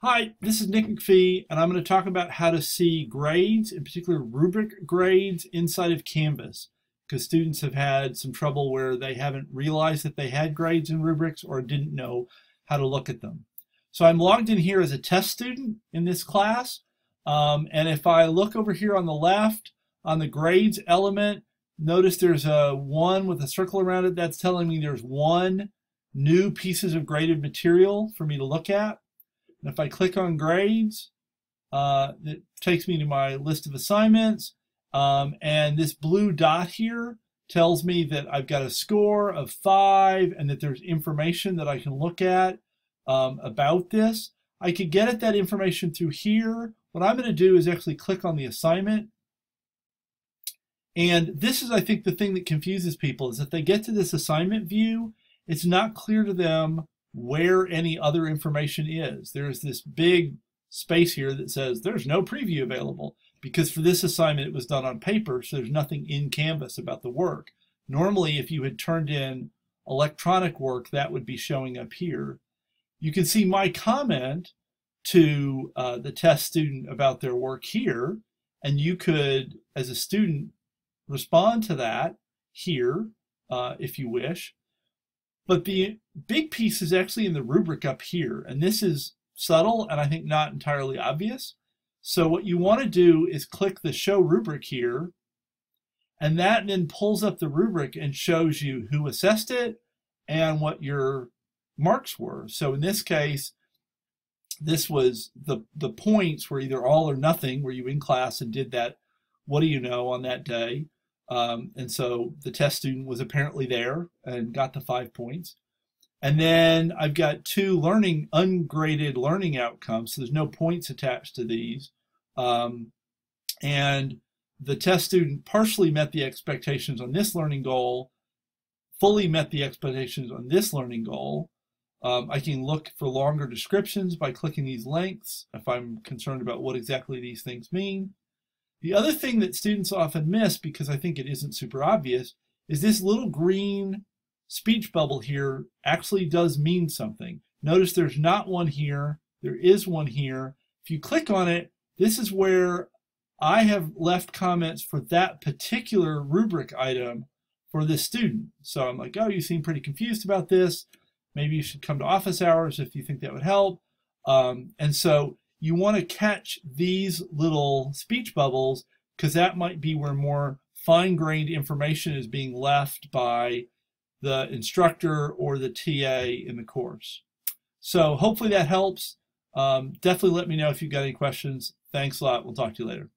Hi, this is Nick McPhee, and I'm going to talk about how to see grades, in particular rubric grades, inside of Canvas, because students have had some trouble where they haven't realized that they had grades in rubrics or didn't know how to look at them. So I'm logged in here as a test student in this class, and if I look over here on the left, on the grades element, notice there's a 1 with a circle around it. That's telling me there's 1 new pieces of graded material for me to look at. And if I click on grades, it takes me to my list of assignments. And this blue dot here tells me that I've got a score of 5 and that there's information that I can look at about this. I could get at that information through here. What I'm going to do is actually click on the assignment. And this is, I think, the thing that confuses people is if they get to this assignment view, it's not clear to them where any other information is. There's this big space here that says there's no preview available because for this assignment it was done on paper, so there's nothing in Canvas about the work. Normally, if you had turned in electronic work, that would be showing up here. You can see my comment to the test student about their work here, and you could, as a student, respond to that here if you wish. But the big piece is actually in the rubric up here, and this is subtle and I think not entirely obvious. So what you want to do is click the show rubric here, and that then pulls up the rubric and shows you who assessed it and what your marks were. So in this case, this was the points were either all or nothing, where you in class and did that what do you know on that day. And so the test student was apparently there and got the 5 points. And then I've got 2 ungraded learning outcomes, so there's no points attached to these. And the test student partially met the expectations on this learning goal, fully met the expectations on this learning goal. I can look for longer descriptions by clicking these links if I'm concerned about what exactly these things mean. The other thing that students often miss, because I think it isn't super obvious, is this little green speech bubble here actually does mean something. Notice there's not one here, there is one here. If you click on it, this is where I have left comments for that particular rubric item for this student. So I'm like, oh, you seem pretty confused about this. Maybe you should come to office hours if you think that would help. And so you want to catch these little speech bubbles because that might be where more fine-grained information is being left by the instructor or the TA in the course. So hopefully that helps. Definitely let me know if you've got any questions. Thanks a lot. We'll talk to you later.